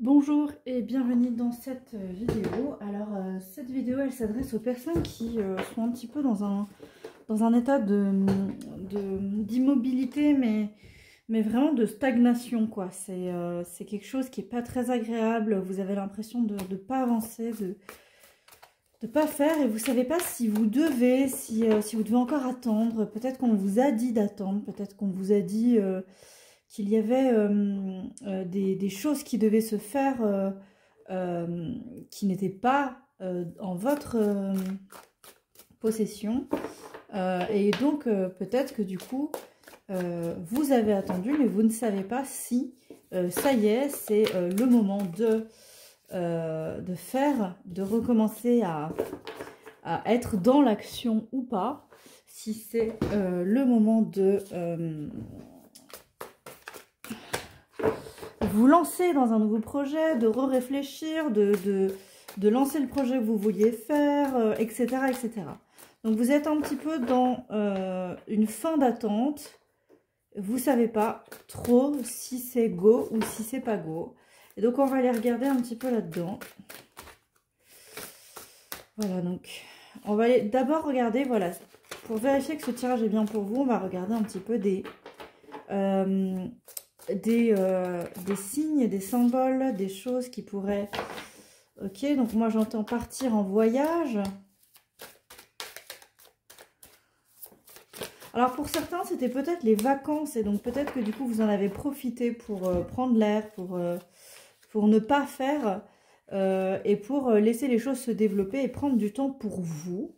Bonjour et bienvenue dans cette vidéo. Alors cette vidéo elle s'adresse aux personnes qui sont un petit peu dans un état d'immobilité mais vraiment de stagnation quoi. C'est quelque chose qui est pas très agréable. Vous avez l'impression de ne pas avancer, de pas faire et vous savez pas si vous devez, si vous devez encore attendre. Peut-être qu'on vous a dit d'attendre, peut-être qu'on vous a dit qu'il y avait des choses qui devaient se faire qui n'étaient pas en votre possession. Et donc peut-être que du coup vous avez attendu mais vous ne savez pas si ça y est, c'est le moment de recommencer à être dans l'action ou pas, si c'est le moment de vous lancer dans un nouveau projet, de réfléchir, de lancer le projet que vous vouliez faire, etc., etc. Donc vous êtes un petit peu dans une fin d'attente. Vous ne savez pas trop si c'est go ou si c'est pas go. Et donc on va aller regarder un petit peu là-dedans. Voilà, donc on va aller d'abord regarder, voilà, pour vérifier que ce tirage est bien pour vous, on va regarder un petit peu des signes, des symboles, des choses qui pourraient... Ok, donc moi j'entends partir en voyage. Alors pour certains c'était peut-être les vacances et donc peut-être que du coup vous en avez profité pour prendre l'air, pour ne pas faire et pour laisser les choses se développer et prendre du temps pour vous.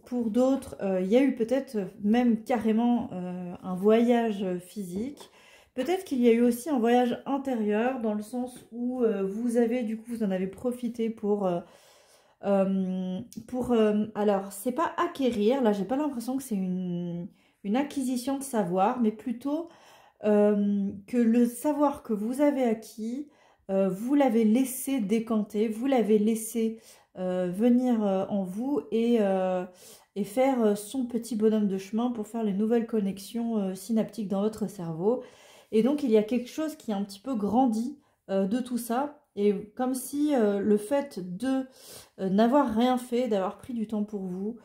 Pour d'autres, il y a eu peut-être même carrément un voyage physique. Peut-être qu'il y a eu aussi un voyage intérieur dans le sens où vous en avez profité pour alors, c'est pas acquérir, là j'ai pas l'impression que c'est une acquisition de savoir, mais plutôt que le savoir que vous avez acquis, vous l'avez laissé décanter, vous l'avez laissé venir en vous et faire son petit bonhomme de chemin pour faire les nouvelles connexions synaptiques dans votre cerveau. Et donc il y a quelque chose qui a un petit peu grandi de tout ça. Et comme si le fait de n'avoir rien fait, d'avoir pris du temps pour vous,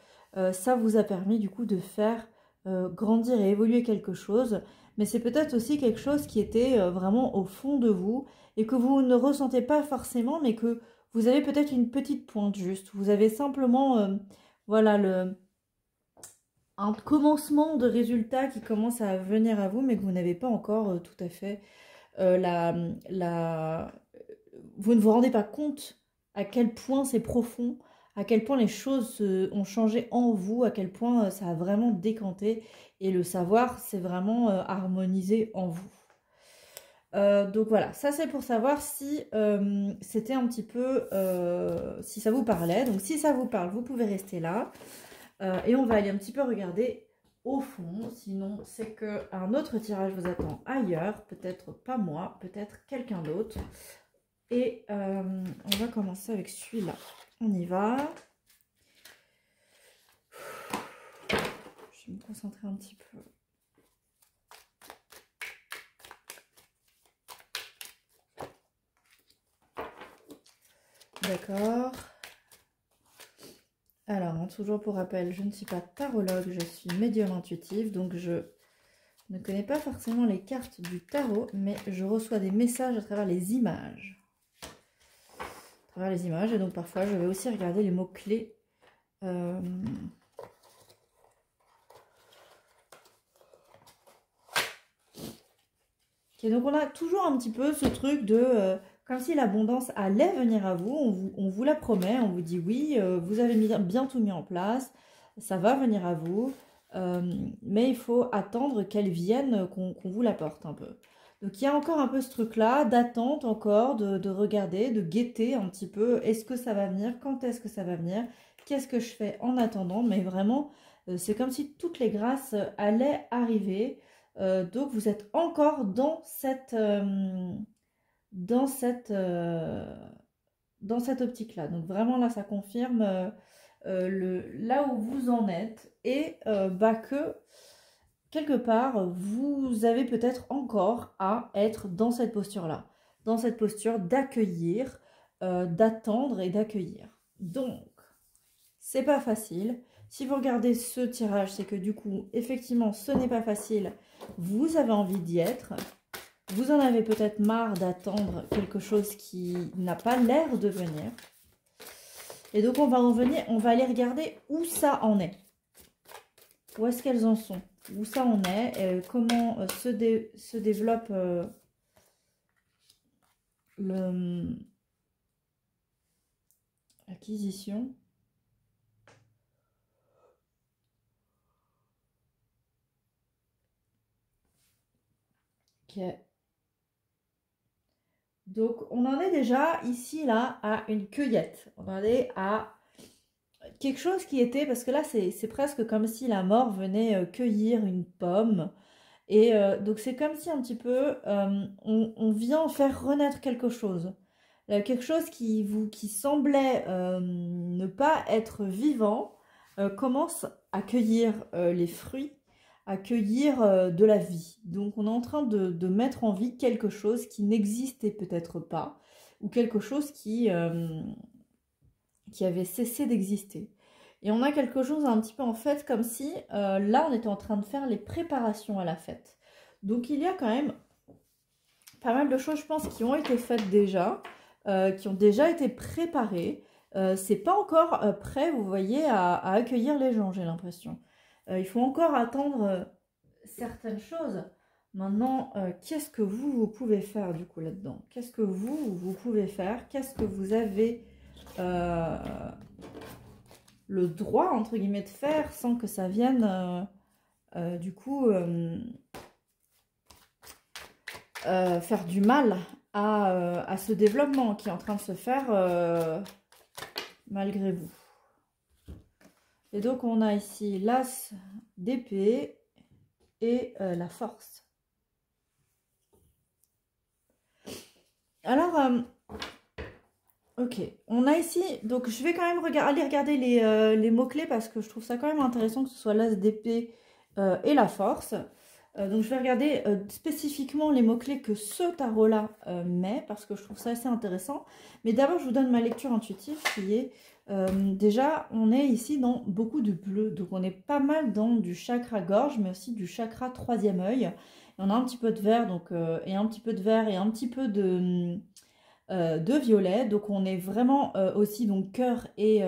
ça vous a permis du coup de faire grandir et évoluer quelque chose. Mais c'est peut-être aussi quelque chose qui était vraiment au fond de vous et que vous ne ressentez pas forcément, mais que vous avez peut-être une petite pointe juste. Vous avez simplement, voilà, un commencement de résultat qui commence à venir à vous, mais que vous n'avez pas encore tout à fait vous ne vous rendez pas compte à quel point c'est profond, à quel point les choses ont changé en vous, à quel point ça a vraiment décanté. Et le savoir, c'est vraiment harmonisé en vous. Donc voilà, ça c'est pour savoir si c'était un petit peu, si ça vous parlait. Donc si ça vous parle, vous pouvez rester là. Et on va aller un petit peu regarder au fond. Sinon, c'est qu'un autre tirage vous attend ailleurs. Peut-être pas moi, peut-être quelqu'un d'autre. Et on va commencer avec celui-là. On y va. Je vais me concentrer un petit peu. D'accord. Alors, toujours pour rappel, je ne suis pas tarologue, je suis médium intuitive. Donc, je ne connais pas forcément les cartes du tarot, mais je reçois des messages à travers les images. Les images et donc parfois je vais aussi regarder les mots-clés Ok, donc on a toujours un petit peu ce truc de comme si l'abondance allait venir à vous, on vous la promet, on vous dit oui, vous avez bien tout mis en place, ça va venir à vous, mais il faut attendre qu'elle vienne, qu'on vous l'apporte un peu. Donc il y a encore un peu ce truc-là d'attente encore, de regarder, de guetter un petit peu. Est-ce que ça va venir? Quand est-ce que ça va venir? Qu'est-ce que je fais en attendant? Mais vraiment, c'est comme si toutes les grâces allaient arriver. Donc vous êtes encore dans cette optique-là. Donc vraiment là, ça confirme là où vous en êtes et que quelque part, vous avez peut-être encore à être dans cette posture-là. dans cette posture d'accueillir, d'attendre et d'accueillir. Donc, c'est pas facile. Si vous regardez ce tirage, c'est que du coup, effectivement, ce n'est pas facile. Vous avez envie d'y être. Vous en avez peut-être marre d'attendre quelque chose qui n'a pas l'air de venir. Et donc, on va aller regarder où ça en est. Où est-ce qu'elles en sont? Où ça en est? Comment se développe l'acquisition? Ok. Donc, on en est déjà ici, là, à une cueillette. On en est à quelque chose qui était, parce que là, c'est presque comme si la mort venait cueillir une pomme. Et donc, c'est comme si un petit peu, on vient faire renaître quelque chose. Quelque chose qui semblait ne pas être vivant, commence à cueillir les fruits, à cueillir de la vie. Donc on est en train de mettre en vie quelque chose qui n'existait peut-être pas, ou quelque chose qui avait cessé d'exister. Et on a quelque chose un petit peu en fait comme si là on était en train de faire les préparations à la fête. Donc il y a quand même pas mal de choses, je pense, qui ont été faites déjà, qui ont déjà été préparées. C'est pas encore prêt, vous voyez, à accueillir les gens, j'ai l'impression. Il faut encore attendre certaines choses. Maintenant, qu'est-ce que vous pouvez faire du coup là-dedans? Qu'est-ce que vous pouvez faire? Qu'est-ce que vous avez le droit, entre guillemets, de faire sans que ça vienne, du coup, faire du mal à ce développement qui est en train de se faire malgré vous. Et donc, on a ici l'as d'épée et la force. Alors, ok, on a ici, donc je vais quand même aller regarder les mots-clés parce que je trouve ça quand même intéressant que ce soit l'as d'épée et la force. Donc je vais regarder spécifiquement les mots-clés que ce tarot-là met parce que je trouve ça assez intéressant. Mais d'abord, je vous donne ma lecture intuitive qui est, déjà, on est ici dans beaucoup de bleu. Donc on est pas mal dans du chakra gorge, mais aussi du chakra troisième œil. Et on a un petit peu de vert, donc, et un petit peu de vert et un petit peu de violet. Donc on est vraiment aussi donc cœur et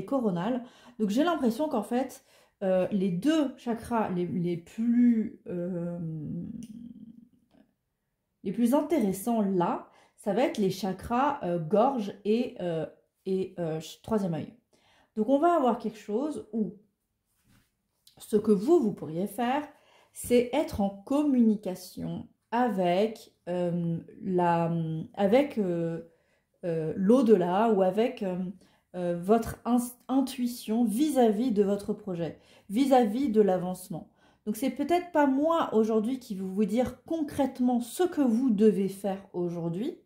coronal. Donc j'ai l'impression qu'en fait, les deux chakras les plus intéressants là, ça va être les chakras gorge et troisième œil. Donc on va avoir quelque chose où ce que vous pourriez faire, c'est être en communication avec l'au-delà ou avec votre intuition vis-à-vis de votre projet, vis-à-vis de l'avancement. Donc c'est peut-être pas moi aujourd'hui qui vais vous dire concrètement ce que vous devez faire aujourd'hui.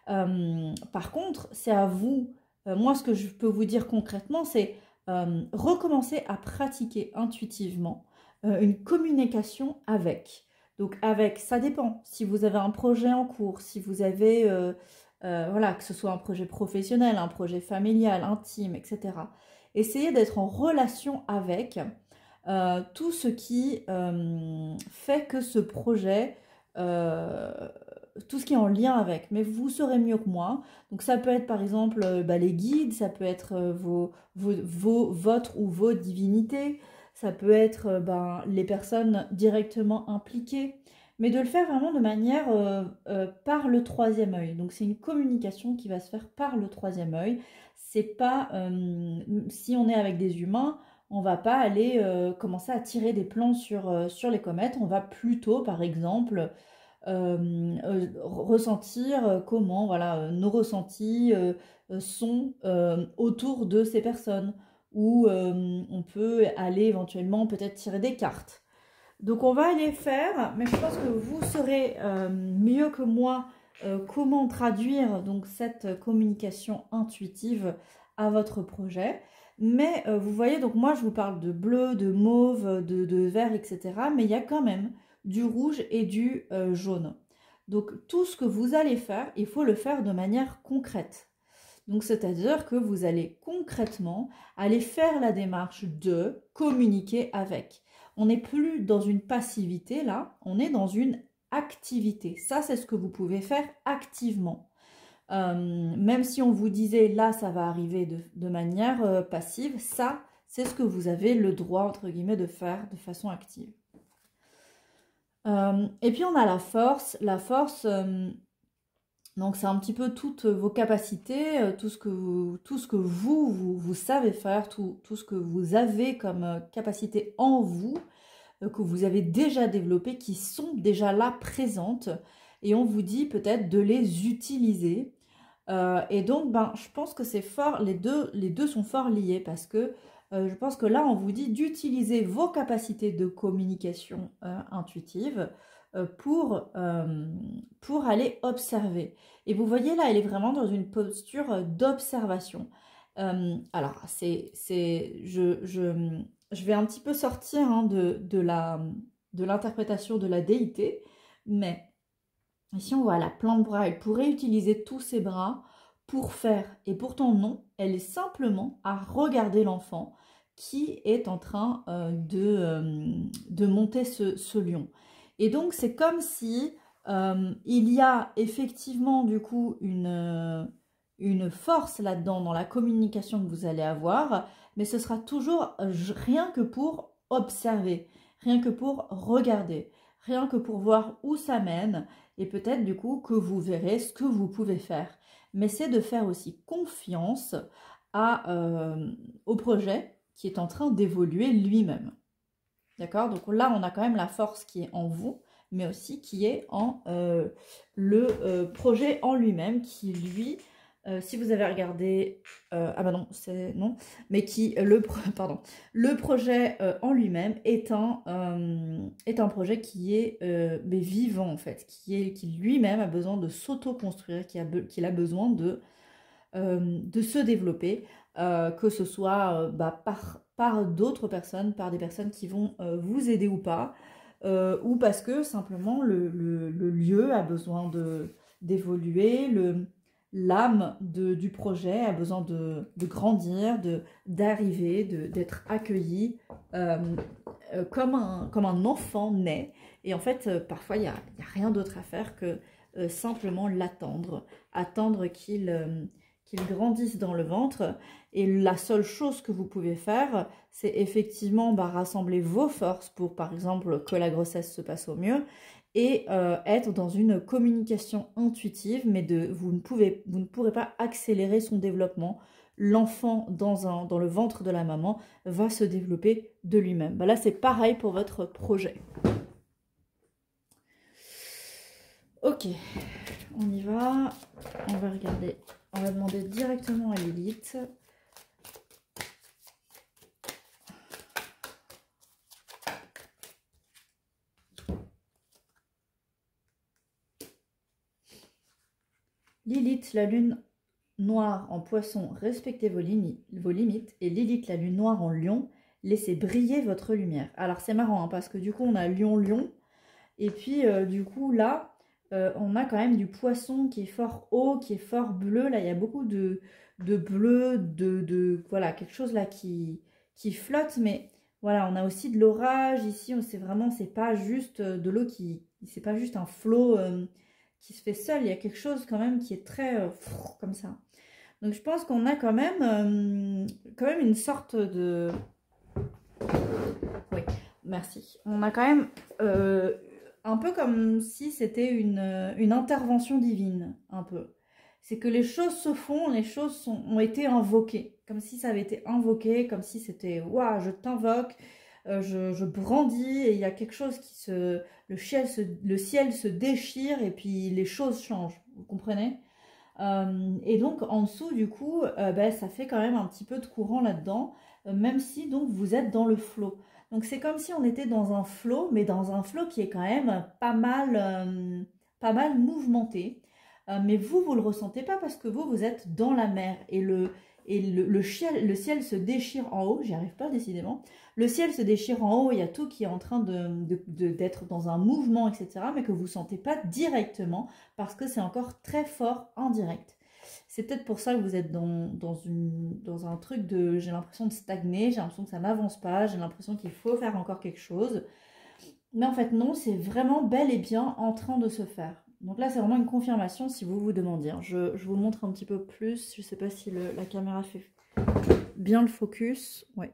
Par contre, c'est à vous. Moi, ce que je peux vous dire concrètement, c'est recommencer à pratiquer intuitivement une communication avec. Donc avec, ça dépend. Si vous avez un projet en cours, si vous avez, voilà, que ce soit un projet professionnel, un projet familial, intime, etc. Essayez d'être en relation avec tout ce qui fait que ce projet, tout ce qui est en lien avec. Mais vous saurez mieux que moi. Donc ça peut être par exemple les guides, ça peut être votre ou vos divinités, ça peut être les personnes directement impliquées, mais de le faire vraiment de manière par le troisième œil. Donc c'est une communication qui va se faire par le troisième œil. C'est pas, si on est avec des humains, on va pas aller commencer à tirer des plans sur les comètes, on va plutôt par exemple ressentir comment voilà, nos ressentis sont autour de ces personnes, ou on peut aller éventuellement peut-être tirer des cartes. Donc on va aller faire, mais je pense que vous saurez mieux que moi comment traduire donc cette communication intuitive à votre projet. Mais vous voyez, donc moi je vous parle de bleu, de mauve, de vert, etc. Mais il y a quand même du rouge et du jaune. Donc tout ce que vous allez faire, il faut le faire de manière concrète. Donc c'est-à-dire que vous allez concrètement aller faire la démarche de communiquer avec. On n'est plus dans une passivité là, on est dans une activité. Ça, c'est ce que vous pouvez faire activement. Même si on vous disait là, ça va arriver de manière passive, ça, c'est ce que vous avez le droit, entre guillemets, de faire de façon active. Et puis on a la force. La force, donc c'est un petit peu toutes vos capacités, tout ce que vous savez faire, tout ce que vous avez comme capacité en vous, que vous avez déjà développées, qui sont déjà là, présentes. Et on vous dit peut-être de les utiliser. Et donc, ben, je pense que c'est fort, les deux sont fort liés parce que je pense que là, on vous dit d'utiliser vos capacités de communication intuitive pour aller observer. Et vous voyez là, elle est vraiment dans une posture d'observation. Alors, je vais un petit peu sortir hein, de l'interprétation de la déité, mais ici, on voit la plante bras. Elle pourrait utiliser tous ses bras pour faire. Et pourtant, non. Elle est simplement à regarder l'enfant qui est en train de monter ce lion. Et donc, c'est comme si il y a effectivement, du coup, une force là-dedans, dans la communication que vous allez avoir. Mais ce sera toujours rien que pour observer, rien que pour regarder, rien que pour voir où ça mène. Et peut-être du coup que vous verrez ce que vous pouvez faire. Mais c'est de faire aussi confiance au projet qui est en train d'évoluer lui-même. D'accord? Donc là, on a quand même la force qui est en vous, mais aussi qui est en le projet en lui-même, qui lui... si vous avez regardé, ah bah non, c'est non, mais pardon, le projet en lui-même est un projet qui est mais vivant en fait, qui lui-même a besoin de s'auto-construire, qu'il a besoin de se développer, que ce soit bah, par d'autres personnes, par des personnes qui vont vous aider ou pas, ou parce que simplement le lieu a besoin d'évoluer, l'âme du projet a besoin de grandir, d'arriver, d'être accueilli comme un enfant naît. Et en fait, parfois, il n'y a rien d'autre à faire que simplement l'attendre, attendre qu'il grandisse dans le ventre. Et la seule chose que vous pouvez faire, c'est effectivement rassembler vos forces pour, par exemple, que la grossesse se passe au mieux, et être dans une communication intuitive, mais vous ne pourrez pas accélérer son développement. L'enfant dans le ventre de la maman va se développer de lui-même. Là, c'est pareil pour votre projet. Ok, on y va. On va regarder. On va demander directement à Lilith. Lilith, la lune noire en poisson, respectez vos limites. Et Lilith, la lune noire en lion, laissez briller votre lumière. Alors c'est marrant hein, parce que du coup on a lion. Et puis du coup là, on a quand même du poisson qui est fort haut, qui est fort bleu. Là il y a beaucoup de bleu, voilà, quelque chose là qui flotte. Mais voilà, on a aussi de l'orage ici. C'est pas juste de l'eau c'est pas juste un flot qui se fait seul, il y a quelque chose quand même qui est très comme ça. Donc je pense qu'on a quand même une sorte de... Oui, merci. On a quand même un peu comme si c'était une intervention divine, un peu. C'est que les choses se font, les choses ont été invoquées, comme si ça avait été invoqué, comme si c'était « Waouh, je t'invoque ». Je brandis et il y a quelque chose le ciel se déchire et puis les choses changent, vous comprenez? Et donc en dessous du coup, ça fait quand même un petit peu de courant là-dedans, même si donc vous êtes dans le flot. Donc c'est comme si on était dans un flot, mais dans un flot qui est quand même pas mal mouvementé. Mais vous le ressentez pas parce que vous êtes dans la mer et et le ciel se déchire en haut, j'y arrive pas décidément, le ciel se déchire en haut, il y a tout qui est en train d'être dans un mouvement, etc., mais que vous ne sentez pas directement, parce que c'est encore très fort en direct. C'est peut-être pour ça que vous êtes dans un truc de, j'ai l'impression de stagner, j'ai l'impression que ça n'avance pas, j'ai l'impression qu'il faut faire encore quelque chose. Mais en fait non, c'est vraiment bel et bien en train de se faire. Donc là c'est vraiment une confirmation si vous vous demandiez. Je vous montre un petit peu plus, je ne sais pas si la caméra fait bien le focus. Ouais.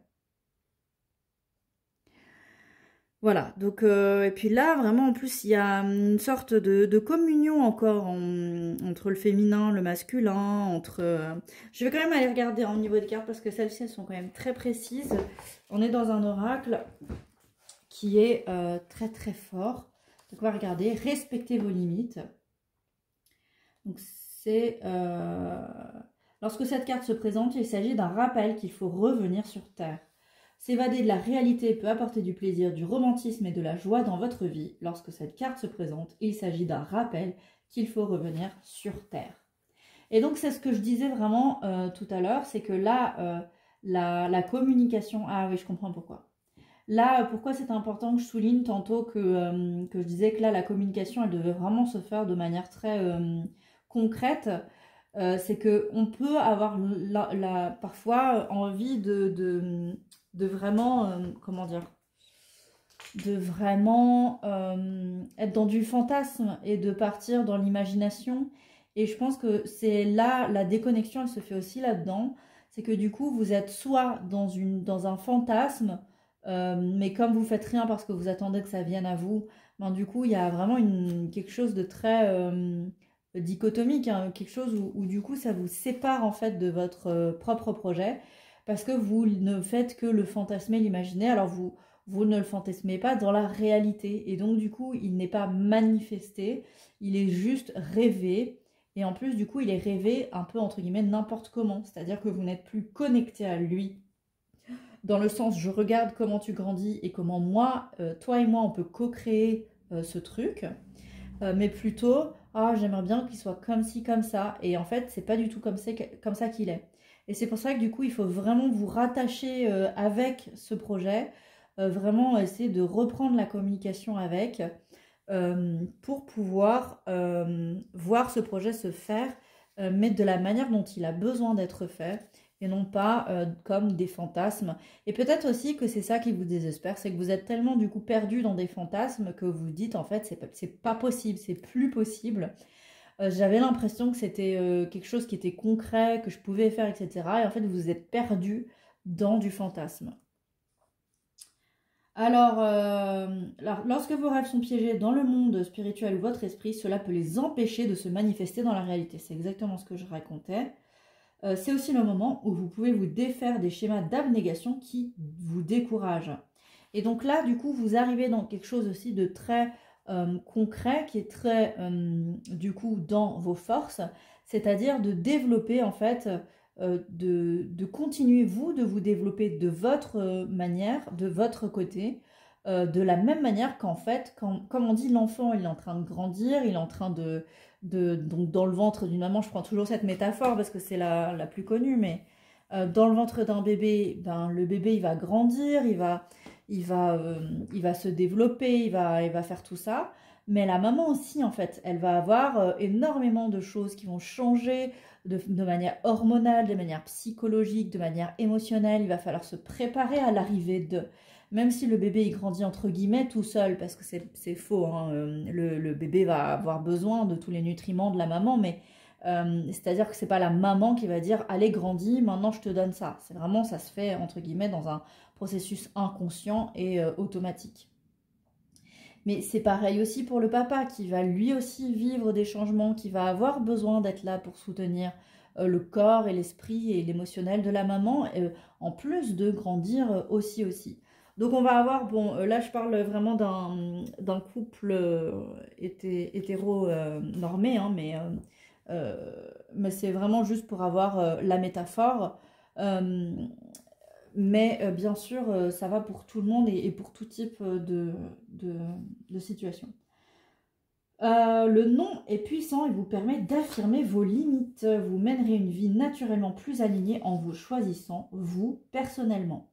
Voilà, donc et puis là vraiment en plus il y a une sorte de communion encore entre le féminin, le masculin, je vais quand même aller regarder au niveau des cartes parce que celles-ci elles sont quand même très précises. On est dans un oracle qui est très très fort. Donc on va regarder, respectez vos limites. Donc c'est lorsque cette carte se présente, il s'agit d'un rappel qu'il faut revenir sur Terre. S'évader de la réalité peut apporter du plaisir, du romantisme et de la joie dans votre vie. Lorsque cette carte se présente, il s'agit d'un rappel qu'il faut revenir sur Terre. Et donc c'est ce que je disais vraiment tout à l'heure, c'est que là, la communication... Ah oui, je comprends pourquoi. Là, pourquoi c'est important que je souligne tantôt que je disais que là, la communication, elle devait vraiment se faire de manière très concrète. C'est qu'on peut avoir parfois envie de vraiment, comment dire, de vraiment être dans du fantasme et de partir dans l'imagination. Et je pense que c'est là, la déconnexion, elle se fait aussi là-dedans. C'est que du coup, vous êtes soit dans un fantasme, mais comme vous faites rien parce que vous attendez que ça vienne à vous, ben, du coup, il y a vraiment quelque chose de très dichotomique, hein, quelque chose où du coup, ça vous sépare en fait de votre propre projet parce que vous ne faites que le fantasmer, l'imaginer. Alors vous ne le fantasmez pas dans la réalité. Et donc, du coup, il n'est pas manifesté, il est juste rêvé. Et en plus, du coup, il est rêvé un peu, entre guillemets, n'importe comment. C'est-à-dire que vous n'êtes plus connecté à lui. Dans le sens, je regarde comment tu grandis et comment moi, toi et moi, on peut co-créer ce truc. Mais plutôt, ah, j'aimerais bien qu'il soit comme ci, comme ça. Et en fait, c'est pas du tout comme ça qu'il est. Et c'est pour ça que du coup, il faut vraiment vous rattacher avec ce projet, vraiment essayer de reprendre la communication avec, pour pouvoir voir ce projet se faire, mais de la manière dont il a besoin d'être fait, et non pas comme des fantasmes. Et peut-être aussi que c'est ça qui vous désespère, c'est que vous êtes tellement du coup perdu dans des fantasmes que vous dites en fait c'est pas possible, c'est plus possible. J'avais l'impression que c'était quelque chose qui était concret, que je pouvais faire, etc. Et en fait, vous êtes perdu dans du fantasme. Alors, lorsque vos rêves sont piégés dans le monde spirituel ou votre esprit, cela peut les empêcher de se manifester dans la réalité. C'est exactement ce que je racontais. C'est aussi le moment où vous pouvez vous défaire des schémas d'abnégation qui vous découragent. Et donc là, du coup, vous arrivez dans quelque chose aussi de très concret, qui est très, du coup, dans vos forces, c'est-à-dire de développer, en fait, de continuer, vous, de vous développer de votre manière, de votre côté, de la même manière qu'en fait, comme on dit, l'enfant, il est en train de grandir, il est en train donc dans le ventre d'une maman, je prends toujours cette métaphore parce que c'est la plus connue, mais dans le ventre d'un bébé, ben, le bébé, il va grandir, il va se développer, il va faire tout ça. Mais la maman aussi, en fait, elle va avoir énormément de choses qui vont changer de manière hormonale, de manière psychologique, de manière émotionnelle. Il va falloir se préparer à l'arrivée de... Même si le bébé, il grandit entre guillemets tout seul, parce que c'est faux, hein, le bébé va avoir besoin de tous les nutriments de la maman, mais c'est-à-dire que c'est pas la maman qui va dire « Allez, grandis, maintenant je te donne ça ». C'est vraiment, ça se fait entre guillemets dans un processus inconscient et automatique. Mais c'est pareil aussi pour le papa qui va lui aussi vivre des changements, qui va avoir besoin d'être là pour soutenir le corps et l'esprit et l'émotionnel de la maman, en plus de grandir aussi. Donc on va avoir, bon, là je parle vraiment d'un couple hétéro normé, hein, mais c'est vraiment juste pour avoir la métaphore. Mais bien sûr, ça va pour tout le monde et pour tout type de situation. Le non est puissant et vous permet d'affirmer vos limites. Vous mènerez une vie naturellement plus alignée en vous choisissant, vous, personnellement.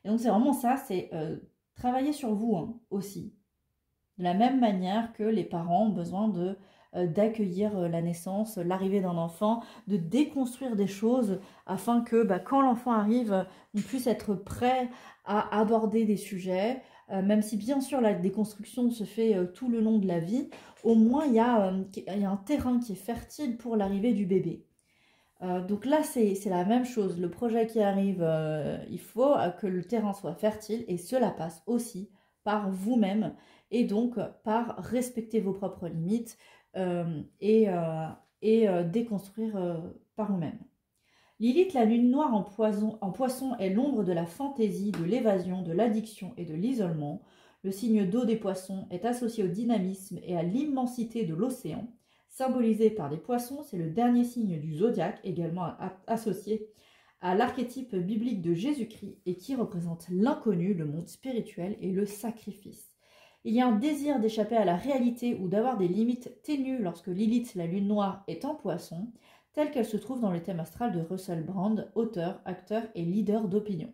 Et donc c'est vraiment ça, c'est travailler sur vous hein, aussi. De la même manière que les parents ont besoin d'accueillir la naissance, l'arrivée d'un enfant, de déconstruire des choses afin que quand l'enfant arrive, on puisse être prêt à aborder des sujets. Même si bien sûr la déconstruction se fait tout le long de la vie, au moins il y a un terrain qui est fertile pour l'arrivée du bébé. Donc là c'est la même chose, le projet qui arrive, il faut que le terrain soit fertile et cela passe aussi par vous-même et donc par respecter vos propres limites et déconstruire par vous-même. Lilith, la lune noire en poisson, est l'ombre de la fantaisie, de l'évasion, de l'addiction et de l'isolement. Le signe d'eau des poissons est associé au dynamisme et à l'immensité de l'océan. Symbolisé par des poissons, c'est le dernier signe du zodiaque, également associé à l'archétype biblique de Jésus-Christ et qui représente l'inconnu, le monde spirituel et le sacrifice. Il y a un désir d'échapper à la réalité ou d'avoir des limites ténues lorsque Lilith, la lune noire, est en poisson, telle qu'elle se trouve dans le thème astral de Russell Brand, auteur, acteur et leader d'opinion.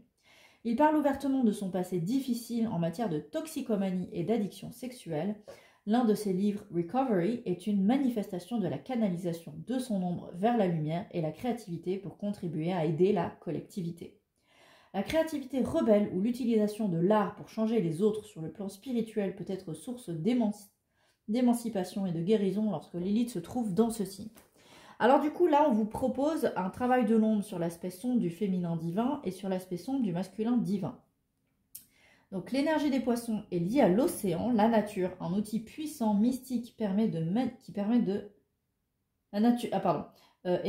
Il parle ouvertement de son passé difficile en matière de toxicomanie et d'addiction sexuelle. L'un de ses livres, Recovery, est une manifestation de la canalisation de son ombre vers la lumière et la créativité pour contribuer à aider la collectivité. La créativité rebelle ou l'utilisation de l'art pour changer les autres sur le plan spirituel peut être source d'émancipation et de guérison lorsque Lilith se trouve dans ce signe. Alors du coup, là, on vous propose un travail de l'ombre sur l'aspect sombre du féminin divin et sur l'aspect sombre du masculin divin. Donc l'énergie des poissons est liée à l'océan, la nature, un outil puissant, mystique est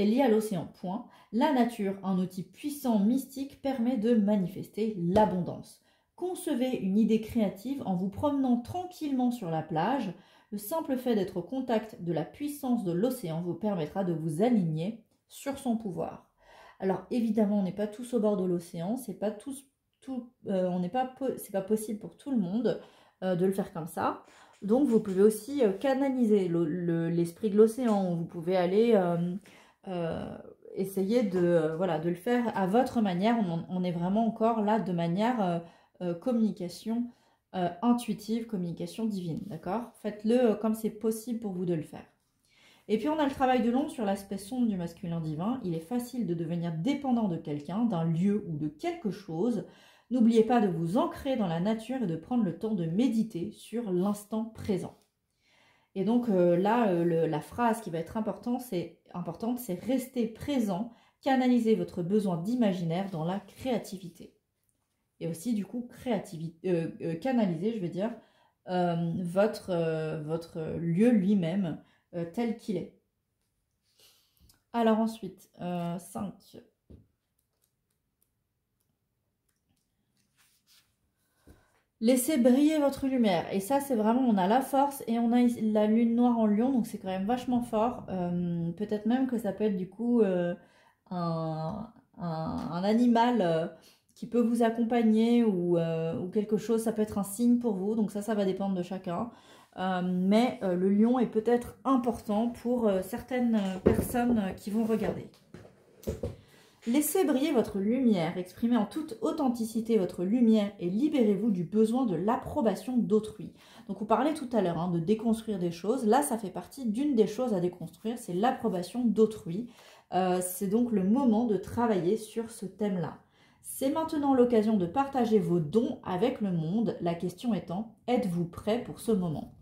lié à l'océan, point. La nature, un outil puissant, mystique, permet de manifester l'abondance. Concevez une idée créative en vous promenant tranquillement sur la plage. Le simple fait d'être au contact de la puissance de l'océan vous permettra de vous aligner sur son pouvoir. Alors évidemment, on n'est pas tous au bord de l'océan, c'est pas possible pour tout le monde de le faire comme ça. Donc vous pouvez aussi canaliser l'esprit de l'océan. Vous pouvez aller essayer de le faire à votre manière. On est vraiment encore là de manière communication intuitive, communication divine, d'accord? Faites-le comme c'est possible pour vous de le faire. Et puis on a le travail de l'ombre sur l'aspect sombre du masculin divin. Il est facile de devenir dépendant de quelqu'un, d'un lieu ou de quelque chose. N'oubliez pas de vous ancrer dans la nature et de prendre le temps de méditer sur l'instant présent. Et donc la phrase qui va être importante, c'est rester présent, canaliser votre besoin d'imaginaire dans la créativité. Et aussi du coup canaliser, je veux dire, votre lieu lui-même tel qu'il est. Alors ensuite, 5. Laissez briller votre lumière. Et ça, c'est vraiment, on a la force et on a la lune noire en lion, donc c'est quand même vachement fort. Peut-être même que ça peut être du coup un animal qui peut vous accompagner ou quelque chose, ça peut être un signe pour vous, donc ça va dépendre de chacun. Mais le lion est peut-être important pour certaines personnes qui vont regarder. Laissez briller votre lumière, exprimez en toute authenticité votre lumière et libérez-vous du besoin de l'approbation d'autrui. Donc on parlait tout à l'heure de déconstruire des choses, là ça fait partie d'une des choses à déconstruire, c'est l'approbation d'autrui. C'est donc le moment de travailler sur ce thème-là. C'est maintenant l'occasion de partager vos dons avec le monde, la question étant, êtes-vous prêt pour ce moment?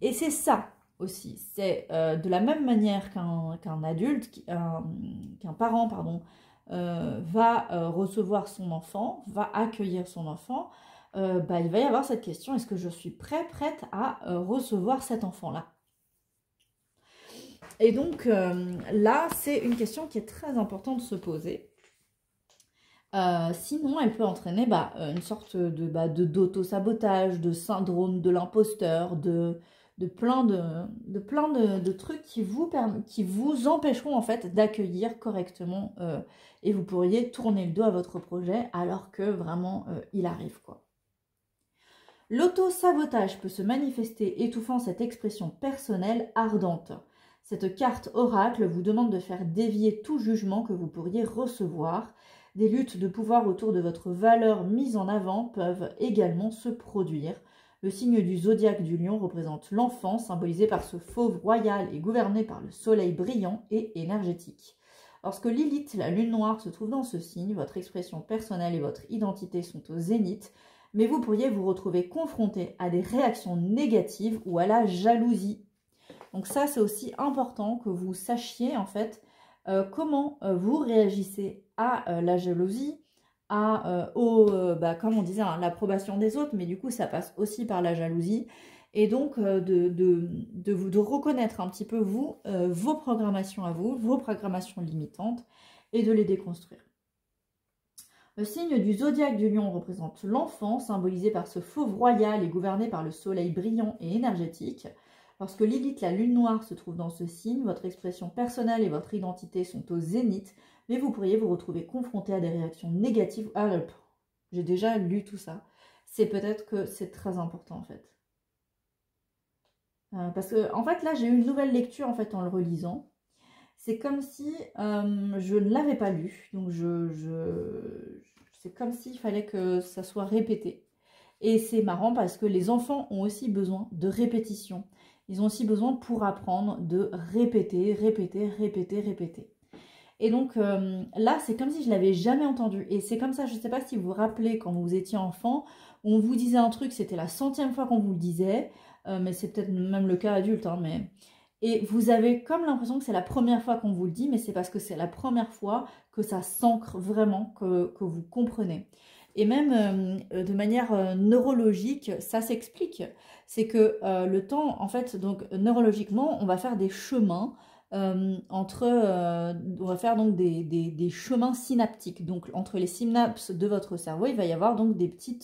Et c'est ça aussi, c'est de la même manière qu'un adulte, qu'un parent, va recevoir son enfant, va accueillir son enfant, il va y avoir cette question, est-ce que je suis prête à recevoir cet enfant-là? Et donc là, c'est une question qui est très importante de se poser. Sinon, elle peut entraîner une sorte d'auto-sabotage, de syndrome de l'imposteur, de plein de trucs qui vous empêcheront en fait d'accueillir correctement et vous pourriez tourner le dos à votre projet alors que vraiment il arrive quoi. L'auto-sabotage peut se manifester étouffant cette expression personnelle ardente. Cette carte oracle vous demande de faire dévier tout jugement que vous pourriez recevoir. Des luttes de pouvoir autour de votre valeur mise en avant peuvent également se produire. Le signe du zodiaque du lion représente l'enfant, symbolisé par ce fauve royal et gouverné par le soleil brillant et énergétique. Lorsque Lilith, la lune noire, se trouve dans ce signe, votre expression personnelle et votre identité sont au zénith, mais vous pourriez vous retrouver confronté à des réactions négatives ou à la jalousie. Donc ça, c'est aussi important que vous sachiez en fait comment vous réagissez à la jalousie, comme on disait, hein, l'approbation des autres, mais du coup, ça passe aussi par la jalousie. Et donc, de reconnaître un petit peu, vous, vos programmations à vous, vos programmations limitantes, et de les déconstruire. Le signe du zodiaque du lion représente l'enfant, symbolisé par ce fauve royal et gouverné par le soleil brillant et énergétique. Lorsque Lilith, la lune noire, se trouve dans ce signe, votre expression personnelle et votre identité sont au zénith, mais vous pourriez vous retrouver confronté à des réactions négatives. Ah, j'ai déjà lu tout ça. C'est peut-être que c'est très important en fait. Parce que en fait là j'ai eu une nouvelle lecture en fait en le relisant. C'est comme si je ne l'avais pas lu, donc c'est comme s'il fallait que ça soit répété. Et c'est marrant parce que les enfants ont aussi besoin de répétition. Ils ont aussi besoin pour apprendre de répéter, répéter, répéter, répéter. Et donc là, c'est comme si je ne l'avais jamais entendu. Et c'est comme ça, je ne sais pas si vous vous rappelez quand vous étiez enfant, on vous disait un truc, c'était la 100e fois qu'on vous le disait, mais c'est peut-être même le cas adulte, hein, mais... Et vous avez comme l'impression que c'est la première fois qu'on vous le dit, mais c'est parce que c'est la première fois que ça s'ancre vraiment, que vous comprenez. Et même de manière neurologique, ça s'explique. C'est que le temps, en fait, donc neurologiquement, on va faire des chemins on va faire donc des chemins synaptiques. Donc entre les synapses de votre cerveau, il va y avoir donc des petits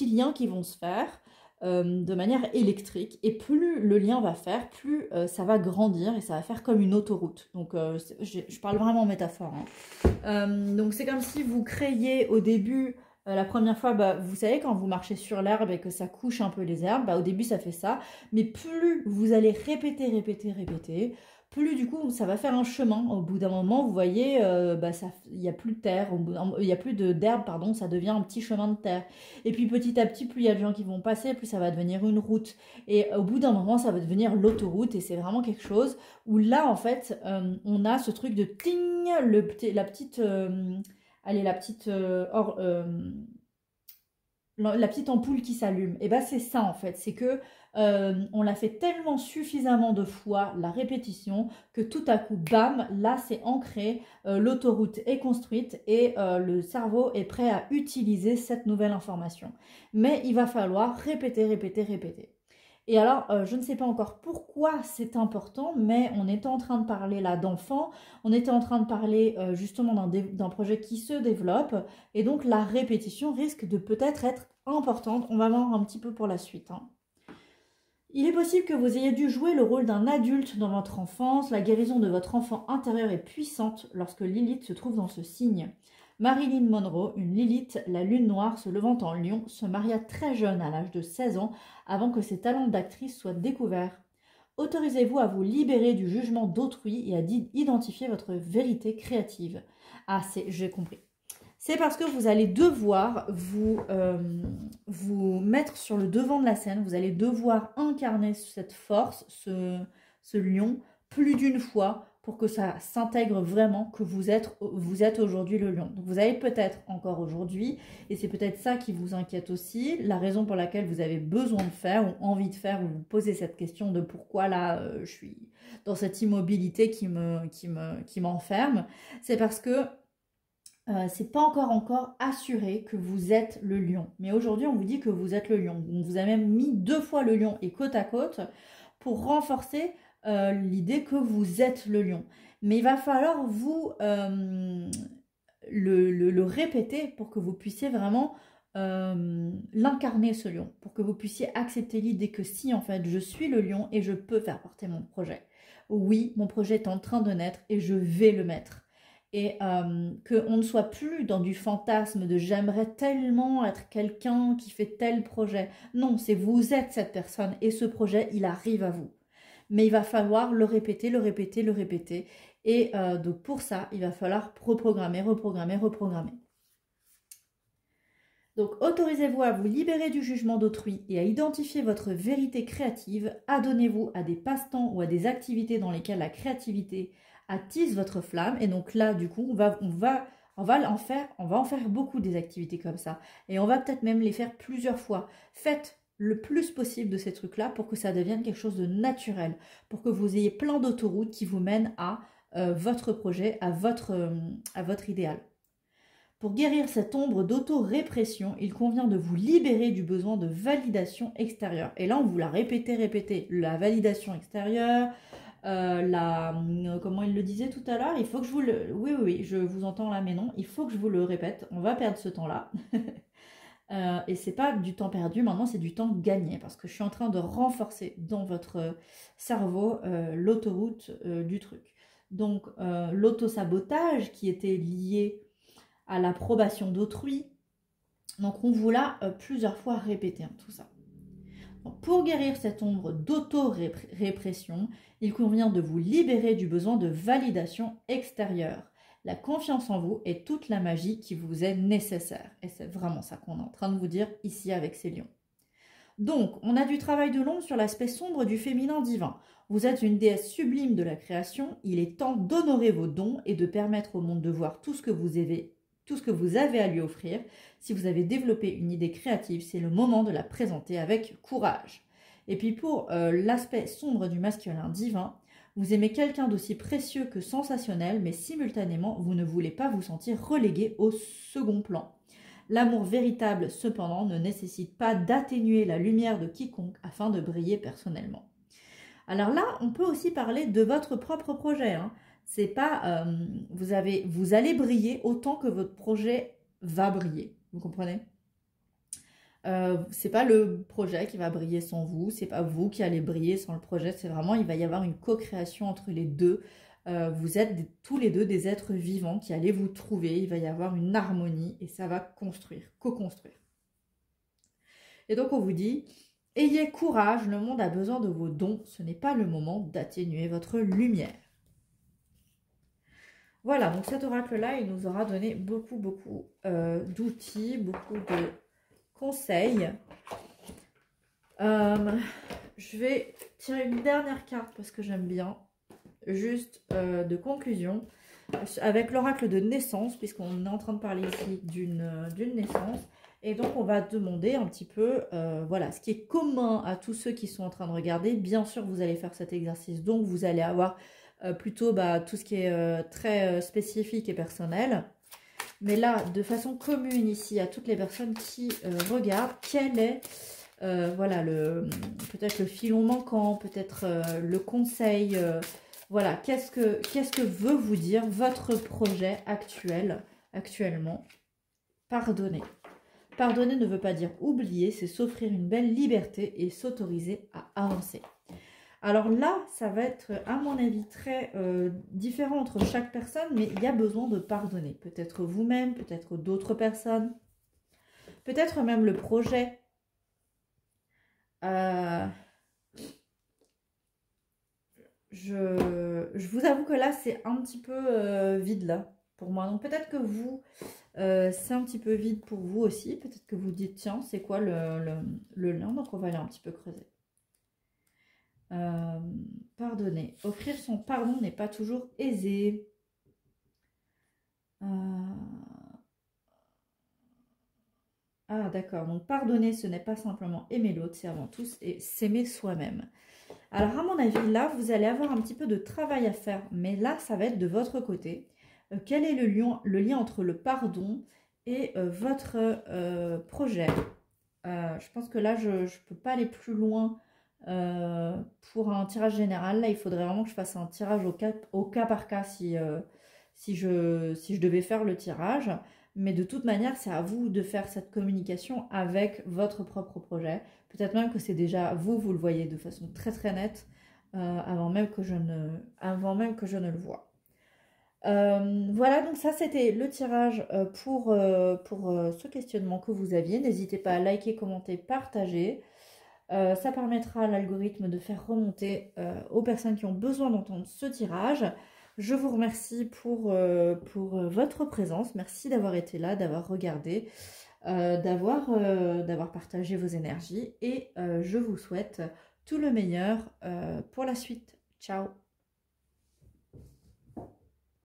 liens qui vont se faire de manière électrique. Et plus le lien va faire, plus ça va grandir et ça va faire comme une autoroute. Donc je parle vraiment en métaphore. Hein. Donc c'est comme si vous créiez au début... la première fois, vous savez, quand vous marchez sur l'herbe et que ça couche un peu les herbes, au début ça fait ça, mais plus vous allez répéter, répéter, répéter, plus du coup ça va faire un chemin. Au bout d'un moment, vous voyez, il n'y a plus de terre, il n'y a plus d'herbe, pardon, ça devient un petit chemin de terre. Et puis petit à petit, plus il y a de gens qui vont passer, plus ça va devenir une route. Et au bout d'un moment, ça va devenir l'autoroute et c'est vraiment quelque chose où là, en fait, on a ce truc de ting, la petite... allez, la petite ampoule qui s'allume. Et c'est ça en fait, c'est que on l'a fait tellement suffisamment de fois, la répétition, que tout à coup, bam, là c'est ancré, l'autoroute est construite et le cerveau est prêt à utiliser cette nouvelle information. Mais il va falloir répéter, répéter, répéter. Et alors, je ne sais pas encore pourquoi c'est important, mais on était en train de parler là d'enfants, on était en train de parler justement d'un projet qui se développe, et donc la répétition risque de peut-être être importante. On va voir un petit peu pour la suite. Hein. Il est possible que vous ayez dû jouer le rôle d'un adulte dans votre enfance. La guérison de votre enfant intérieur est puissante lorsque Lilith se trouve dans ce signe. Marilyn Monroe, une Lilith, la lune noire se levant en lion, se maria très jeune à l'âge de 16 ans avant que ses talents d'actrice soient découverts. Autorisez-vous à vous libérer du jugement d'autrui et à identifier votre vérité créative. Ah, j'ai compris. C'est parce que vous allez devoir vous mettre sur le devant de la scène, vous allez devoir incarner cette force, ce lion, plus d'une fois pour que ça s'intègre vraiment que vous êtes aujourd'hui le lion. Donc vous avez peut-être encore aujourd'hui, et c'est peut-être ça qui vous inquiète aussi, la raison pour laquelle vous avez besoin de faire ou envie de faire, ou vous posez cette question de pourquoi là je suis dans cette immobilité qui m'enferme, c'est parce que c'est pas encore assuré que vous êtes le lion. Mais aujourd'hui, on vous dit que vous êtes le lion. On vous a même mis 2 fois le lion et côte à côte pour renforcer l'idée que vous êtes le lion. Mais il va falloir vous le répéter pour que vous puissiez vraiment l'incarner, ce lion. Pour que vous puissiez accepter l'idée que si, en fait, je suis le lion et je peux faire porter mon projet. Oui, mon projet est en train de naître et je vais le mettre. et qu'on ne soit plus dans du fantasme de j'aimerais tellement être quelqu'un qui fait tel projet. Non, c'est vous êtes cette personne et ce projet, il arrive à vous. Mais il va falloir le répéter, le répéter, le répéter. Et donc pour ça, il va falloir reprogrammer, reprogrammer, reprogrammer. Donc autorisez-vous à vous libérer du jugement d'autrui et à identifier votre vérité créative. Adonnez-vous à des passe-temps ou à des activités dans lesquelles la créativité attise votre flamme. Et donc là, du coup, on va en faire beaucoup des activités comme ça. Et on va peut-être même les faire plusieurs fois. Faites le plus possible de ces trucs-là pour que ça devienne quelque chose de naturel, pour que vous ayez plein d'autoroutes qui vous mènent à votre projet, à votre idéal. Pour guérir cette ombre d'auto-répression, il convient de vous libérer du besoin de validation extérieure. Et là, on vous l'a répété. La validation extérieure, comment il le disait tout à l'heure, il faut que je vous le... Oui, je vous entends là, mais non, il faut que je vous le répète. On va perdre ce temps-là. Et c'est pas du temps perdu, maintenant c'est du temps gagné, parce que je suis en train de renforcer dans votre cerveau l'autoroute du truc. Donc, l'auto-sabotage qui était lié à l'approbation d'autrui. Donc on vous l'a plusieurs fois répété, tout ça. Donc, pour guérir cette ombre d'auto-répression, il convient de vous libérer du besoin de validation extérieure. La confiance en vous est toute la magie qui vous est nécessaire. Et c'est vraiment ça qu'on est en train de vous dire ici avec ces lions. Donc, on a du travail de l'ombre sur l'aspect sombre du féminin divin. Vous êtes une déesse sublime de la création. Il est temps d'honorer vos dons et de permettre au monde de voir tout ce que vous avez à lui offrir. Si vous avez développé une idée créative, c'est le moment de la présenter avec courage. Et puis pour l'aspect sombre du masculin divin, vous aimez quelqu'un d'aussi précieux que sensationnel, mais simultanément, vous ne voulez pas vous sentir relégué au second plan. L'amour véritable, cependant, ne nécessite pas d'atténuer la lumière de quiconque afin de briller personnellement. Alors là, on peut aussi parler de votre propre projet, hein. C'est pas, vous allez briller autant que votre projet va briller. Vous comprenez? C'est pas le projet qui va briller sans vous, c'est pas vous qui allez briller sans le projet. C'est vraiment, il va y avoir une co-création entre les deux. Vous êtes tous les deux des êtres vivants qui allez vous trouver. Il va y avoir une harmonie et ça va construire, co-construire. Et donc on vous dit, ayez courage, le monde a besoin de vos dons. Ce n'est pas le moment d'atténuer votre lumière. Voilà, donc cet oracle-là, il nous aura donné beaucoup d'outils, beaucoup de conseils. Je vais tirer une dernière carte parce que j'aime bien, juste de conclusion, avec l'oracle de naissance, puisqu'on est en train de parler ici d'une naissance. Et donc, on va demander un petit peu, voilà, ce qui est commun à tous ceux qui sont en train de regarder. Bien sûr, vous allez faire cet exercice, donc vous allez avoir plutôt tout ce qui est très spécifique et personnel. Mais là, de façon commune ici, à toutes les personnes qui regardent, quel est voilà, peut-être le filon manquant, peut-être le conseil, voilà, qu'est-ce que veut vous dire votre projet actuellement? Pardonner. Pardonner ne veut pas dire oublier, c'est s'offrir une belle liberté et s'autoriser à avancer. Alors là, ça va être, à mon avis, très différent entre chaque personne, mais il y a besoin de pardonner. Peut-être vous-même, peut-être d'autres personnes, peut-être même le projet. Je vous avoue que là, c'est un petit peu vide, là, pour moi. Donc peut-être que vous, c'est un petit peu vide pour vous aussi. Peut-être que vous dites, tiens, c'est quoi le lien? Donc on va aller un petit peu creuser. Pardonner. Offrir son pardon n'est pas toujours aisé. Ah d'accord, donc pardonner ce n'est pas simplement aimer l'autre, c'est avant tout s'aimer soi-même. Alors à mon avis, là vous allez avoir un petit peu de travail à faire, mais là ça va être de votre côté. Quel est le lien entre le pardon et votre projet? Je pense que là je ne peux pas aller plus loin. Pour un tirage général, là il faudrait vraiment que je fasse un tirage au cas par cas si je devais faire le tirage, mais de toute manière c'est à vous de faire cette communication avec votre propre projet. Peut-être même que c'est déjà vous le voyez de façon très très nette avant même que je ne le vois. Voilà, donc ça c'était le tirage pour ce questionnement que vous aviez. N'hésitez pas à liker, commenter, partager. Ça permettra à l'algorithme de faire remonter aux personnes qui ont besoin d'entendre ce tirage. Je vous remercie pour votre présence. Merci d'avoir été là, d'avoir regardé, d'avoir partagé vos énergies. Et je vous souhaite tout le meilleur pour la suite. Ciao!